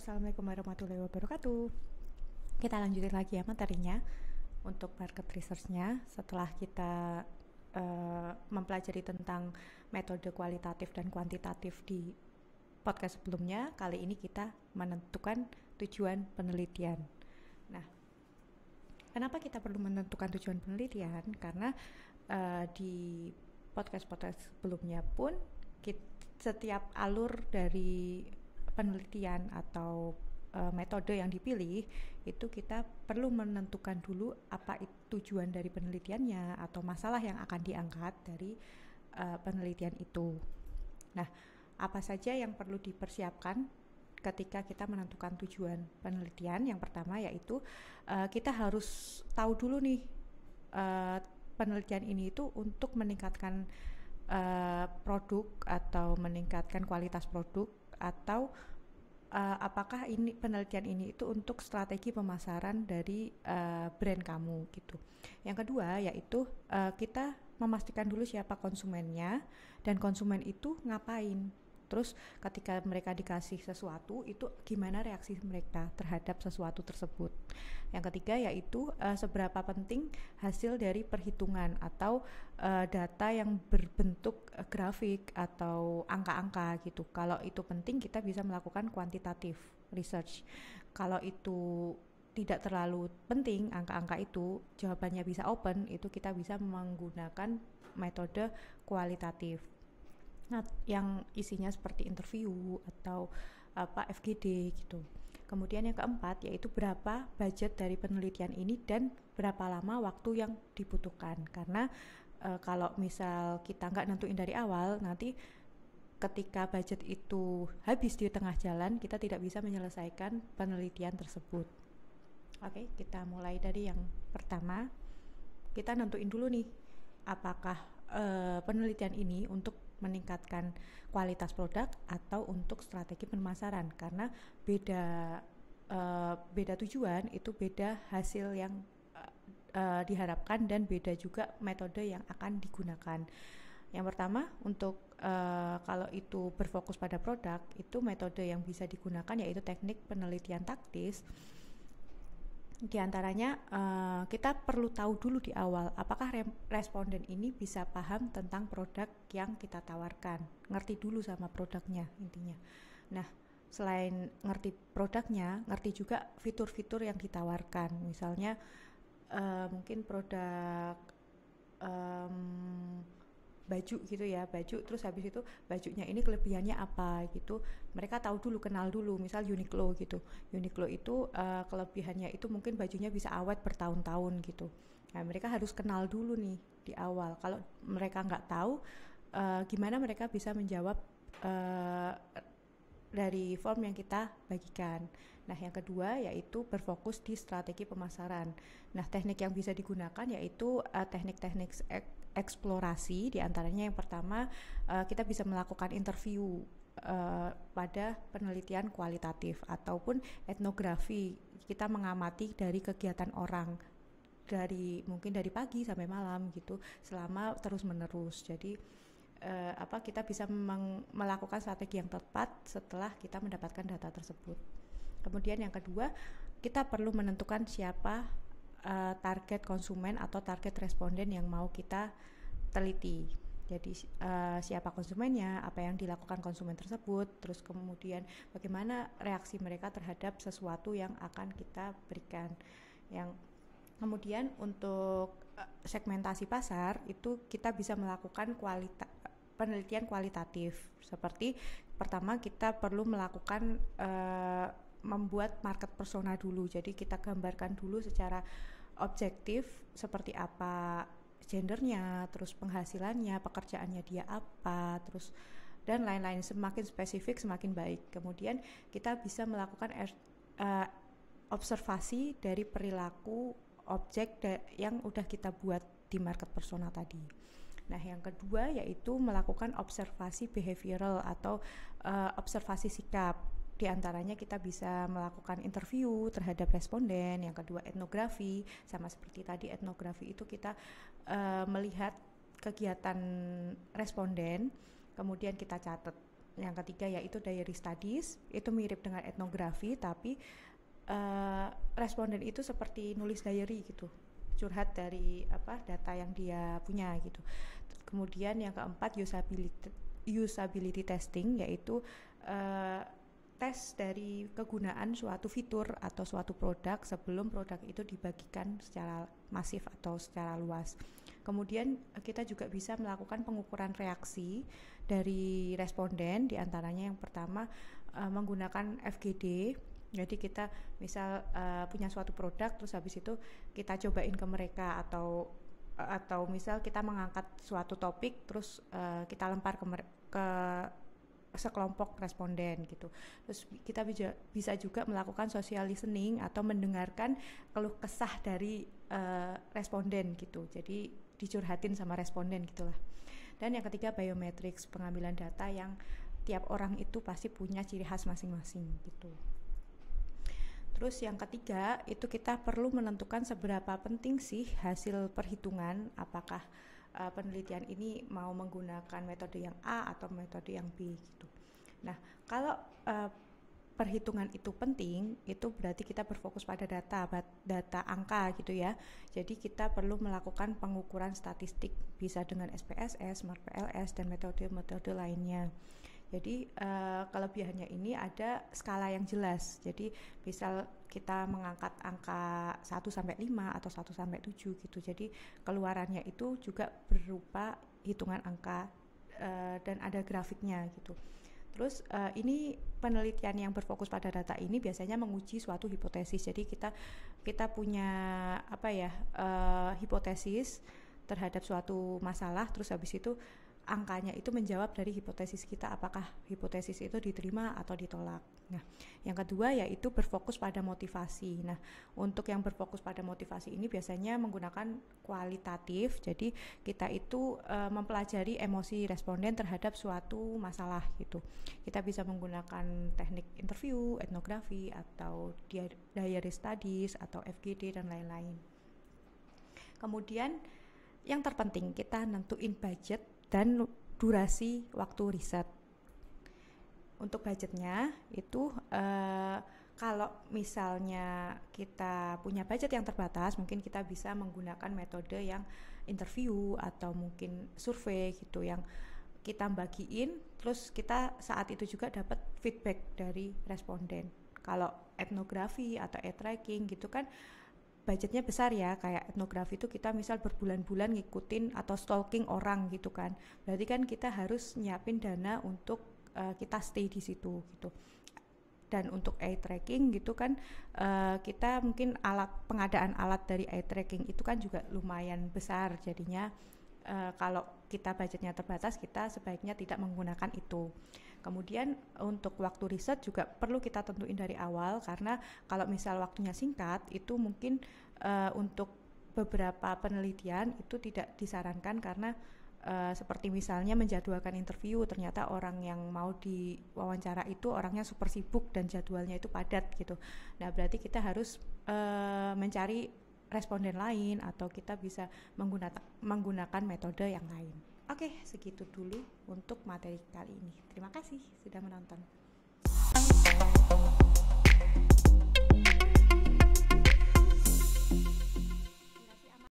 Assalamualaikum warahmatullahi wabarakatuh. Kita lanjutin lagi ya materinya untuk market research-nya. Setelah kita mempelajari tentang metode kualitatif dan kuantitatif di podcast sebelumnya, kali ini kita menentukan tujuan penelitian. Nah, kenapa kita perlu menentukan tujuan penelitian? Karena di podcast-podcast sebelumnya pun setiap alur dari penelitian atau metode yang dipilih itu kita perlu menentukan dulu apa tujuan dari penelitiannya atau masalah yang akan diangkat dari penelitian itu. Nah, apa saja yang perlu dipersiapkan ketika kita menentukan tujuan penelitian? Yang pertama yaitu kita harus tahu dulu nih penelitian ini itu untuk meningkatkan produk atau meningkatkan kualitas produk, atau apakah ini penelitian ini itu untuk strategi pemasaran dari brand kamu gitu. Yang kedua yaitu kita memastikan dulu siapa konsumennya dan konsumen itu ngapain. Terus ketika mereka dikasih sesuatu itu gimana reaksi mereka terhadap sesuatu tersebut. Yang ketiga yaitu seberapa penting hasil dari perhitungan atau data yang berbentuk grafik atau angka-angka gitu. Kalau itu penting kita bisa melakukan quantitative research. Kalau itu tidak terlalu penting angka-angka itu, jawabannya bisa open, itu kita bisa menggunakan metode kualitatif. Nah, yang isinya seperti interview atau FGD gitu. Kemudian yang keempat yaitu berapa budget dari penelitian ini dan berapa lama waktu yang dibutuhkan. Karena kalau misal kita nggak nentuin dari awal, nanti ketika budget itu habis di tengah jalan, kita tidak bisa menyelesaikan penelitian tersebut. Oke, kita mulai dari yang pertama. Kita nentuin dulu nih, apakah penelitian ini untuk meningkatkan kualitas produk atau untuk strategi pemasaran, karena beda tujuan itu beda hasil yang diharapkan dan beda juga metode yang akan digunakan. Yang pertama untuk kalau itu berfokus pada produk, itu metode yang bisa digunakan yaitu teknik penelitian taktis. Di antaranya kita perlu tahu dulu di awal apakah responden ini bisa paham tentang produk yang kita tawarkan, ngerti dulu sama produknya intinya. Nah, selain ngerti produknya, ngerti juga fitur-fitur yang ditawarkan. Misalnya mungkin produk baju gitu ya, baju, terus habis itu bajunya ini kelebihannya apa gitu, mereka tahu dulu, kenal dulu. Misal Uniqlo gitu, Uniqlo itu kelebihannya itu mungkin bajunya bisa awet bertahun-tahun gitu. Nah, mereka harus kenal dulu nih di awal. Kalau mereka nggak tahu, gimana mereka bisa menjawab dari form yang kita bagikan. Nah, yang kedua yaitu berfokus di strategi pemasaran. Nah, teknik yang bisa digunakan yaitu teknik-teknik eksplorasi. Di antaranya yang pertama kita bisa melakukan interview pada penelitian kualitatif ataupun etnografi. Kita mengamati dari kegiatan orang mungkin dari pagi sampai malam gitu selama terus-menerus. Jadi kita bisa melakukan strategi yang tepat setelah kita mendapatkan data tersebut. Kemudian yang kedua, kita perlu menentukan siapa target konsumen atau target responden yang mau kita teliti. Jadi siapa konsumennya, apa yang dilakukan konsumen tersebut, terus kemudian bagaimana reaksi mereka terhadap sesuatu yang akan kita berikan. Yang kemudian untuk segmentasi pasar itu kita bisa melakukan penelitian kualitatif. Seperti pertama kita perlu melakukan membuat market persona dulu. Jadi kita gambarkan dulu secara objektif seperti apa gendernya, terus penghasilannya, pekerjaannya dia apa, terus dan lain-lain. Semakin spesifik semakin baik. Kemudian kita bisa melakukan observasi dari perilaku objek yang udah kita buat di market persona tadi. Nah, yang kedua yaitu melakukan observasi behavioral atau observasi sikap. Di antaranya kita bisa melakukan interview terhadap responden. Yang kedua etnografi, sama seperti tadi etnografi itu kita melihat kegiatan responden, kemudian kita catat. yang ketiga yaitu diary studies. Itu mirip dengan etnografi, tapi responden itu seperti nulis diary gitu, curhat dari data yang dia punya gitu. Kemudian yang keempat usability testing, yaitu tes dari kegunaan suatu fitur atau suatu produk sebelum produk itu dibagikan secara masif atau secara luas. Kemudian kita juga bisa melakukan pengukuran reaksi dari responden, diantaranya yang pertama menggunakan FGD. Jadi kita misal punya suatu produk, terus habis itu kita cobain ke mereka, atau misal kita mengangkat suatu topik, terus kita lempar ke sekelompok responden gitu. Terus kita bisa juga melakukan social listening atau mendengarkan keluh kesah dari responden gitu. Jadi dicurhatin sama responden gitulah. Dan yang ketiga biometrics, pengambilan data yang tiap orang itu pasti punya ciri khas masing-masing gitu. Terus yang ketiga itu kita perlu menentukan seberapa penting sih hasil perhitungan, apakah penelitian ini mau menggunakan metode yang A atau metode yang B gitu. Nah, kalau perhitungan itu penting, itu berarti kita berfokus pada data angka gitu ya. Jadi kita perlu melakukan pengukuran statistik, bisa dengan SPSS, Smart PLS, dan metode-metode lainnya. Jadi kelebihannya ini ada skala yang jelas. Jadi misal kita mengangkat angka 1-5 atau 1-7 gitu. Jadi keluarannya itu juga berupa hitungan angka dan ada grafiknya gitu. Terus ini penelitian yang berfokus pada data ini biasanya menguji suatu hipotesis. Jadi kita punya hipotesis terhadap suatu masalah, terus habis itu angkanya itu menjawab dari hipotesis kita, apakah hipotesis itu diterima atau ditolak. Nah, yang kedua yaitu berfokus pada motivasi. Nah, untuk yang berfokus pada motivasi ini biasanya menggunakan kualitatif. Jadi kita itu mempelajari emosi responden terhadap suatu masalah gitu. Kita bisa menggunakan teknik interview, etnografi, atau diary studies, atau FGD dan lain-lain. Kemudian yang terpenting kita nentuin budget dan durasi waktu riset. Untuk budgetnya itu kalau misalnya kita punya budget yang terbatas, mungkin kita bisa menggunakan metode yang interview atau mungkin survei gitu, yang kita bagiin, terus kita saat itu juga dapat feedback dari responden. Kalau etnografi atau e-tracking gitu kan budgetnya besar ya, kayak etnografi itu kita misal berbulan-bulan ngikutin atau stalking orang gitu kan. Berarti kan kita harus nyiapin dana untuk kita stay di situ gitu. Dan untuk eye tracking gitu kan kita mungkin pengadaan alat dari eye tracking itu kan juga lumayan besar, jadinya kalau kita budgetnya terbatas kita sebaiknya tidak menggunakan itu. Kemudian untuk waktu riset juga perlu kita tentuin dari awal, karena kalau misal waktunya singkat itu mungkin untuk beberapa penelitian itu tidak disarankan, karena seperti misalnya menjadwalkan interview, ternyata orang yang mau diwawancara itu orangnya super sibuk dan jadwalnya itu padat gitu. Nah, berarti kita harus mencari responden lain atau kita bisa menggunakan metode yang lain. Oke, segitu dulu untuk materi kali ini. Terima kasih sudah menonton.